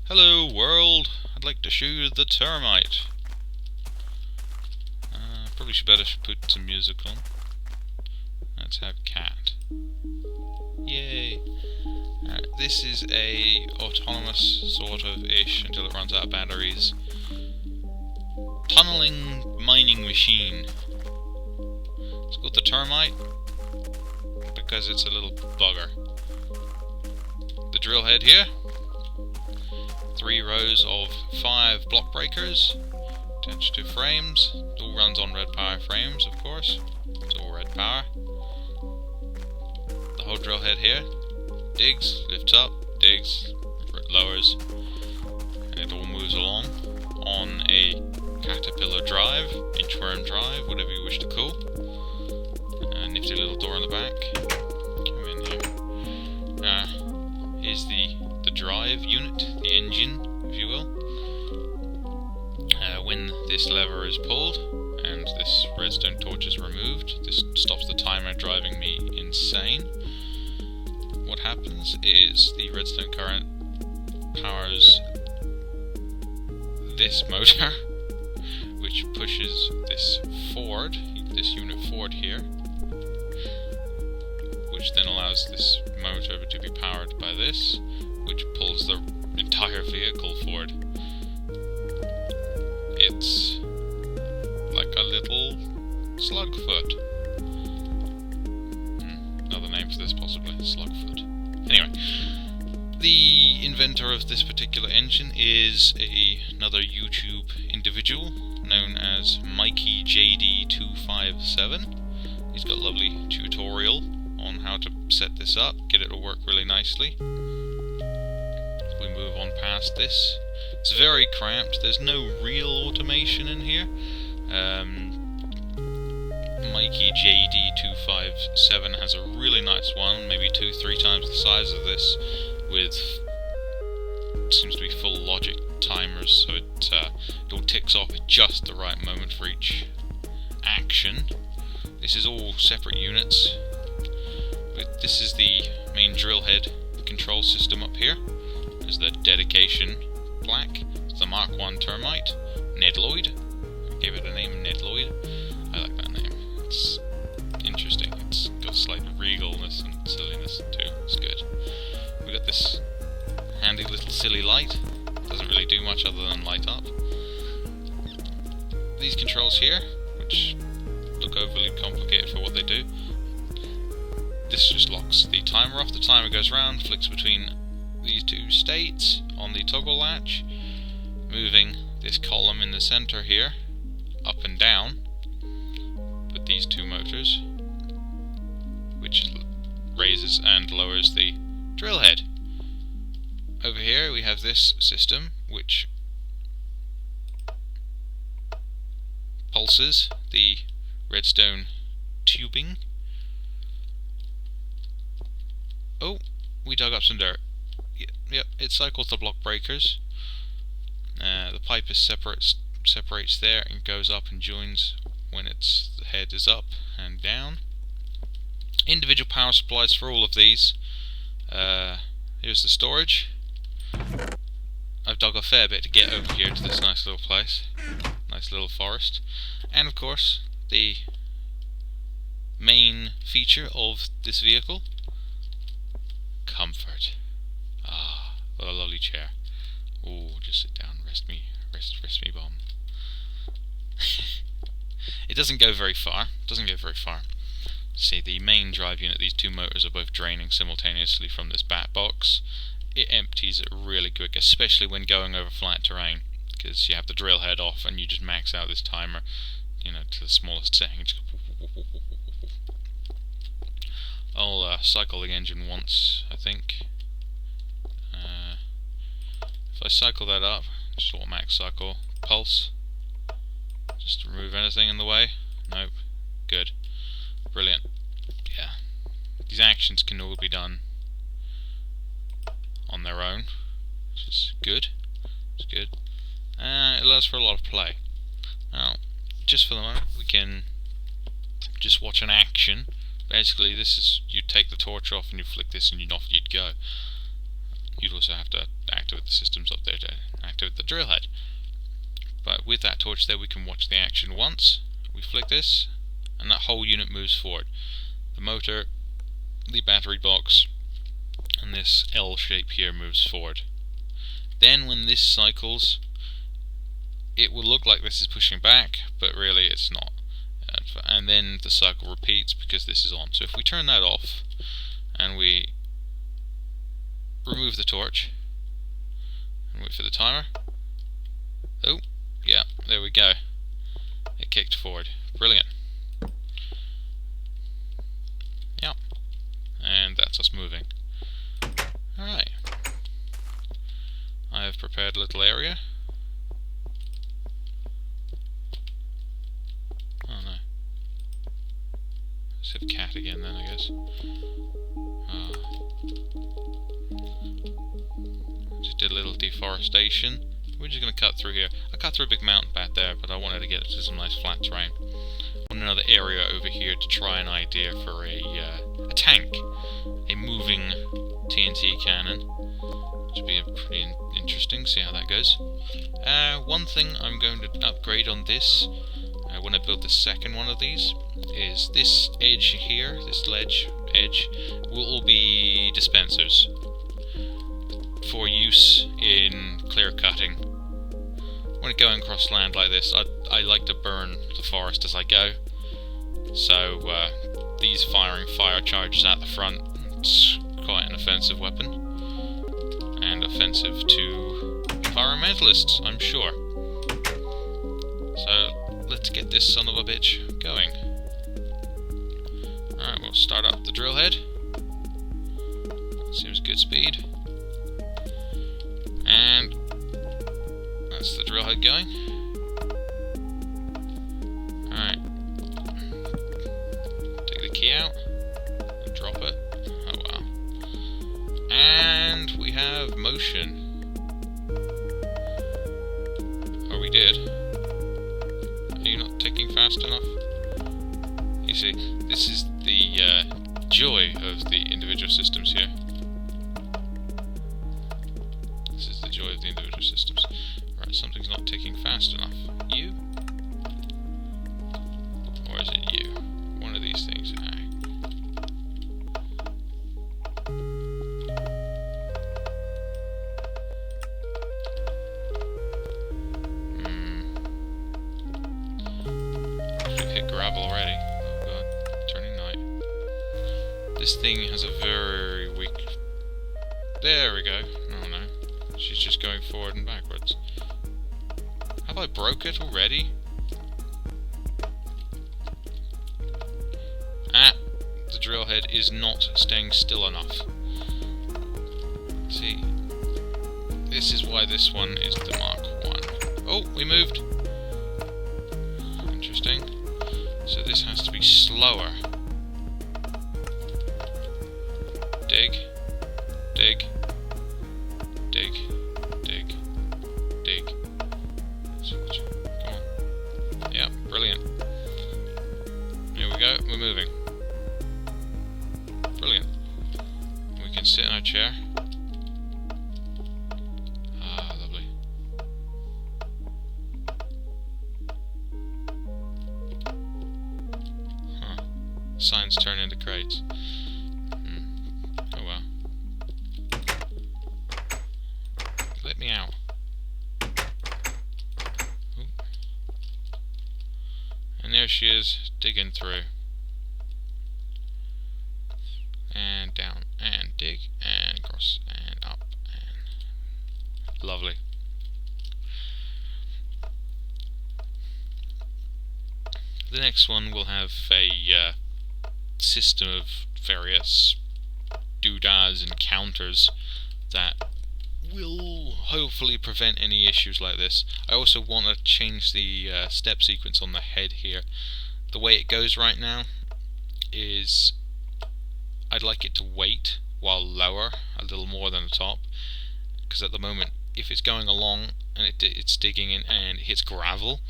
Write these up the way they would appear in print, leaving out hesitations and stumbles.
Hello world, I'd like to show you the Termite. Probably should better put some music on. Let's have cat. Yay! This is a autonomous sort of ish until it runs out of batteries. Tunneling mining machine. It's called the Termite because it's a little bugger. The drill head here. 3 rows of 5 block breakers attached to frames. It all runs on RedPower frames, of course. It's all RedPower. The whole drill head here digs, lifts up, digs, lowers, and it all moves along on a caterpillar drive, inchworm drive, whatever you wish to call. A nifty little door in the back. Come in here. Here's the drive unit, the engine, if you will. When this lever is pulled and this redstone torch is removed, this stops the timer driving me insane. What happens is the redstone current powers this motor, which pushes this forward, this unit forward here, which then allows this motor to be powered by this, which pulls the entire vehicle forward. It's like a little slugfoot. Another name for this possibly, slugfoot. Anyway, the inventor of this particular engine is another YouTube individual known as Mk1Termite. He's got a lovely tutorial on how to set this up, get it to work really nicely. If we move on past this, it's very cramped, there's no real automation in here. Mk1Termite has a really nice one, maybe 2-3 times the size of this, with seems to be full logic timers, so it all ticks off at just the right moment for each action. This is all separate units. But this is the main drill head control system up here. There's the dedication plaque. It's the Mk1Termite. Nedlloyd. I gave it a name, Nedlloyd. I like that name. It's interesting. It's got slight regalness and silliness too. It's good. We got this handy little silly light. Doesn't really do much other than light up. These controls here, which look overly complicated for what they do. This just locks the timer off. The timer goes round, flicks between these 2 states on the toggle latch, moving this column in the center here up and down with these 2 motors, which raises and lowers the drill head. Over here we have this system which pulses the redstone tubing. Oh, we dug up some dirt. Yep, it cycles the block breakers. The pipe is separates there and goes up and joins when the head is up and down. Individual power supplies for all of these. Here's the storage. I've dug a fair bit to get over here to this nice little place, nice little forest, and of course the main feature of this vehicle. Comfort. Ah, what a lovely chair. Oh, just sit down, rest me bum. It doesn't go very far. See, the main drive unit, these 2 motors are both draining simultaneously from this bat box. It empties it really quick, especially when going over flat terrain, because you have the drill head off and you just max out this timer, to the smallest setting. I'll cycle the engine once, I think. If I cycle that up, just automatic cycle, pulse, just to remove anything in the way. Nope. Good. Brilliant. Yeah. These actions can all be done on their own, which is good. It's good. It allows for a lot of play. Now, just for the moment, we can just watch an action. Basically, this is, you take the torch off and you flick this and off you'd go. you'd also have to activate the systems up there to activate the drill head. But with that torch there, we can watch the action once. We flick this, and that whole unit moves forward. The motor, the battery box, and this L shape here moves forward. Then when this cycles, it will look like this is pushing back, but really it's not. And then the cycle repeats because this is on. So if we turn that off, and we remove the torch, and wait for the timer. Oh, yeah, there we go. It kicked forward. Brilliant. Yep. And that's us moving. Alright. I have prepared a little area. Oh no. Let's have cat again then, I guess. Just did a little deforestation. We're just going to cut through here. I cut through a big mountain back there, but I wanted to get to some nice flat terrain. I want another area over here to try an idea for a tank. A moving TNT cannon. Which would be pretty interesting, see how that goes. One thing I'm going to upgrade on this, when I build the second one of these, is this edge here, this ledge edge, will all be dispensers for use in clear cutting. When going across land like this, I like to burn the forest as I go, so these firing fire charges at the front, it's quite an offensive weapon, and offensive to environmentalists, I'm sure. So let's get this son of a bitch going. Alright, we'll start up the drill head. Seems good speed. And that's the drill head going. Alright. Take the key out. Drop it. Oh wow. And we have motion. Oh, we did. Are you not ticking fast enough? You see, this is the joy of the individual systems here. This is the joy of the individual systems. Right, something's not ticking fast enough. You? Or is it you? One of these things. We've hit gravel already. Oh god, turning night. This thing has a very weak... There we go. Oh no. She's just going forward and backwards. Have I broke it already? Ah! The drill head is not staying still enough. See? This is why this one is the Mark 1. Oh, we moved! Interesting. So this has to be slower. Dig. Dig. Dig. Dig. Dig. Come on. Yeah, brilliant. Here we go, we're moving. Brilliant. We can sit in our chair. Ah, lovely. Huh. Signs turn into crates. Oh well. Let me out. Ooh. And there she is, digging through. And down, and dig, and across, and up, and... Lovely. The next one will have a system of various doodads and counters that will hopefully prevent any issues like this. I also want to change the step sequence on the head here. The way it goes right now is I'd like it to wait while lower, a little more than the top, because at the moment if it's going along and it's digging in and it hits gravel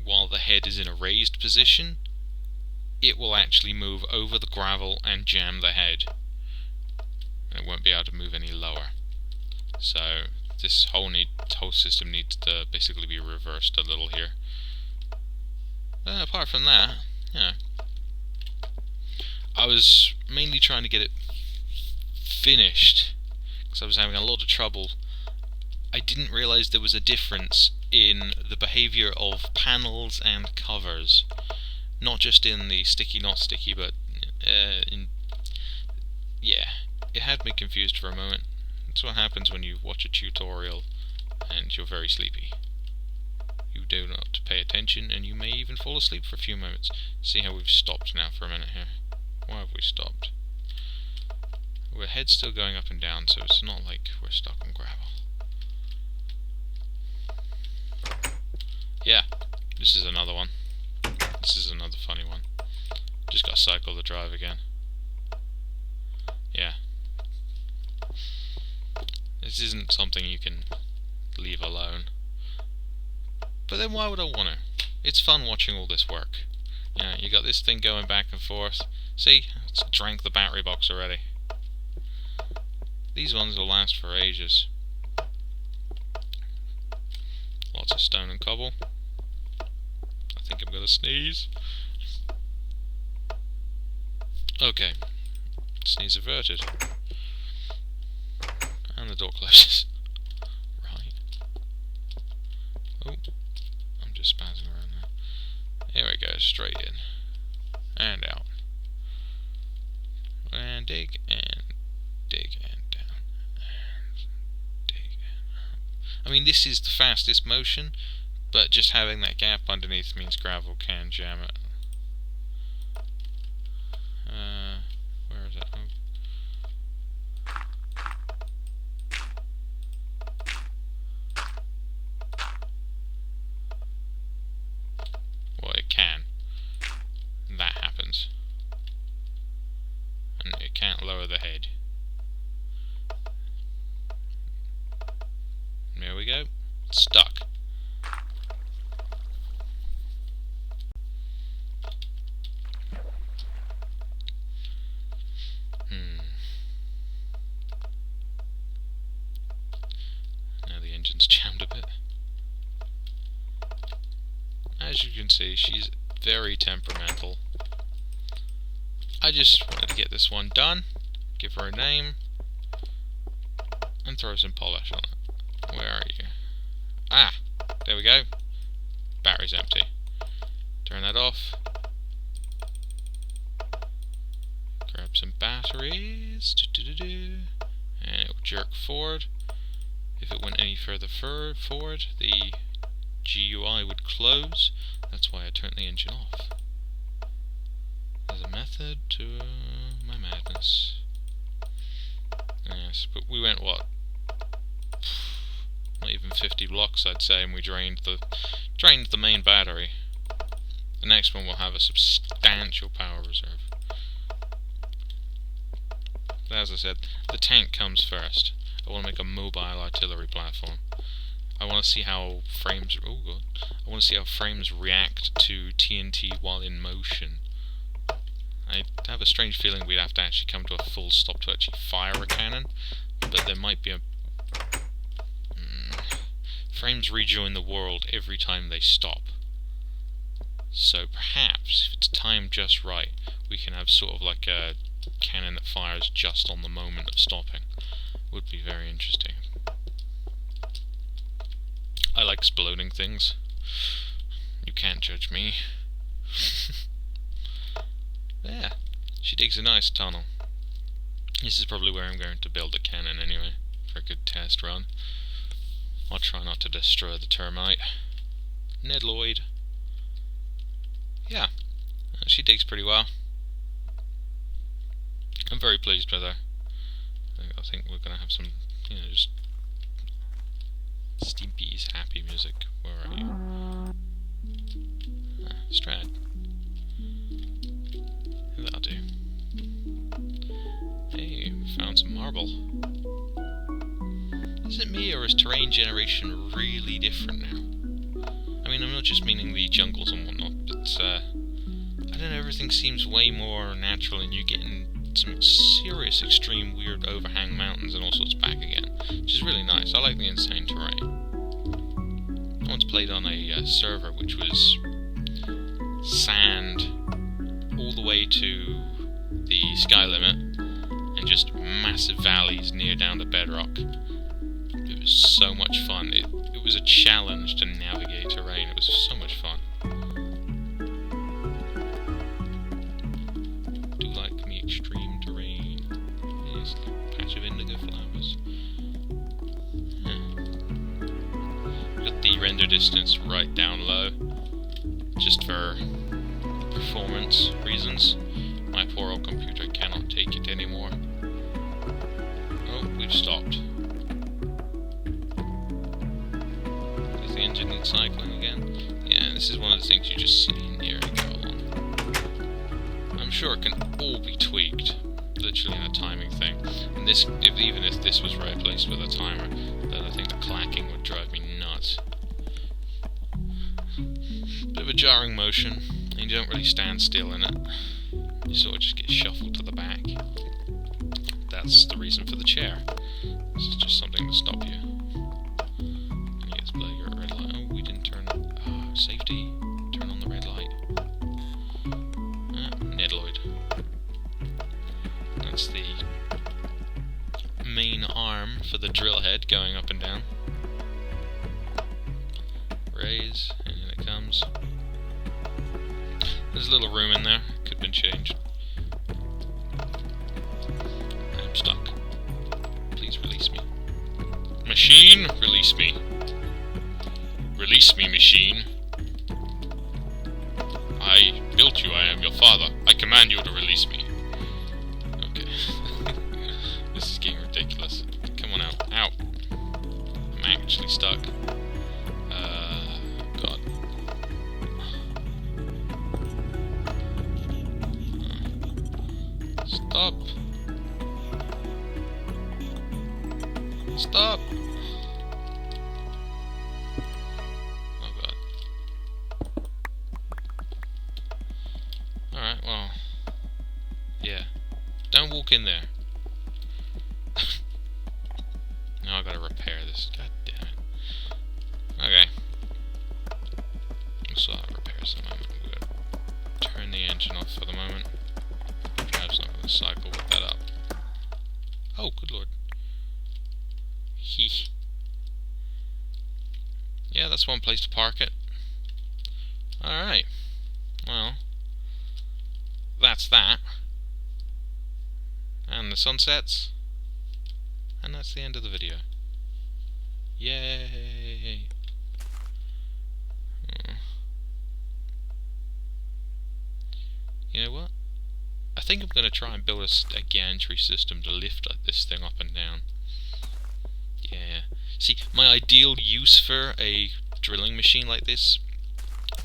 while the head is in a raised position, it will actually move over the gravel and jam the head, and it won't be able to move any lower. So this whole system needs to basically be reversed a little here. Apart from that, I was mainly trying to get it finished because I was having a lot of trouble. I didn't realise there was a difference in the behaviour of panels and covers, not just in the sticky not sticky, but it had me confused for a moment. That's what happens when you watch a tutorial and you're very sleepy. You do not pay attention and you may even fall asleep for a few moments. See how we've stopped now for a minute here. Why have we stopped? Our head's still going up and down, so it's not like we're stuck on gravel. Yeah, this is another one. This is another funny one. Just gotta cycle the drive again. Yeah. This isn't something you can leave alone. But then why would I want to? It's fun watching all this work. Yeah, you got this thing going back and forth. See, it's drank the battery box already. These ones will last for ages. Lots of stone and cobble. I think I'm gonna sneeze. Okay. Sneeze averted. And the door closes. Right. Oh. I'm just spazzing around there. There we go, straight in. And out. And dig and dig and down. And dig and out. I mean, this is the fastest motion, but just having that gap underneath means gravel can jam it. Where is it? Oh. Well, it can. That happens. And it can't lower the head. There we go. Stuck. Now the engine's jammed a bit. As you can see, she's very temperamental. I just wanted to get this one done, give her a name, and throw some polish on it. Where are you? Ah! There we go. Battery's empty. Turn that off. Grab some batteries. And it will jerk forward. If it went any further forward, the GUI would close. That's why I turned the engine off. There's a method to my madness. Yes, but we went what? Not even 50 blocks, I'd say, and we drained the main battery. The next one will have a substantial power reserve. But as I said, the tank comes first. I want to make a mobile artillery platform. I want to see how frames. Oh god! I want to see how frames react to TNT while in motion. I have a strange feeling we'd have to actually come to a full stop to actually fire a cannon, but there might be a. Frames rejoin the world every time they stop. So perhaps, if it's timed just right, we can have sort of like a cannon that fires just on the moment of stopping. Would be very interesting. I like exploding things. You can't judge me. Yeah, she digs a nice tunnel. This is probably where I'm going to build a cannon anyway, for a good test run. I'll try not to destroy the termite. Nedlloyd. Yeah, she digs pretty well. I'm very pleased with her. I think we're going to have some, just Stimpy's happy music. Where are you? Strad. That'll do. Hey, we found some marble. Is it me, or is terrain generation really different now? I mean, I'm not just meaning the jungles and whatnot, but I don't know, everything seems way more natural and you're getting some serious, extreme, weird overhang mountains and all sorts back again, which is really nice. I like the insane terrain. I once played on a server which was sand all the way to the sky limit, and just massive valleys near down to bedrock. It was so much fun. It was a challenge to navigate terrain. It was so much fun. Do like me extreme terrain. Yes, a patch of indigo flowers. Got the render distance right down low, just for performance reasons. My poor old computer cannot take it anymore. Oh, we've stopped. Does the engine need cycling again? Yeah, this is one of the things you just see in here and go along. I'm sure it can all be tweaked, literally in a timing thing. And this, even if this was replaced with a timer, then I think the clacking would drive me nuts. Bit of a jarring motion, and you don't really stand still in it. You sort of just get shuffled to the back. That's the reason for the chair. This is just something to stop you. And yes, blow your red light. Oh, we didn't turn. Safety. Turn on the red light. Nedlloyd. That's the main arm for the drill head going up and down. Raise, and in it comes. There's a little room in there. Could have been changed. I'm stuck. Please release me. Machine, release me. Release me, machine. I built you. I am your father. I command you to release me. Okay. This is getting ridiculous. Come on out. Out. I'm actually stuck. God. Stop. Stop. Oh god. Alright, well. Yeah. Don't walk in there. Now I gotta repair this. God damn it. Okay. We'll sort out repairs in a moment. We're gonna turn the engine off for the moment. Perhaps not gonna cycle with that up. Oh, good lord. Hee. Yeah, that's one place to park it. Alright. Well, that's that. And the sun sets. And that's the end of the video. Yay! You know what? I think I'm going to try and build a gantry system to lift this thing up and down. Yeah. See, my ideal use for a drilling machine like this,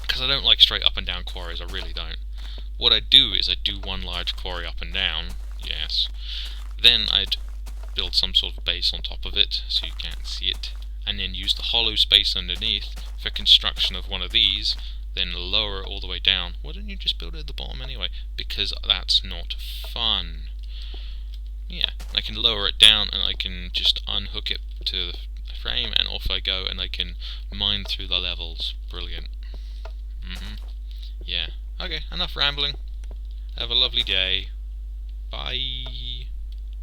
because I don't like straight up and down quarries, I really don't. What I do is I do one large quarry up and down, yes. Then I'd build some sort of base on top of it, so you can't see it, and then use the hollow space underneath for construction of one of these, then lower it all the way down. Why don't you just build it at the bottom anyway? Because that's not fun. Yeah, I can lower it down and I can just unhook it to the frame and off I go, and I can mine through the levels. Brilliant. Yeah. Okay, enough rambling. Have a lovely day. Bye.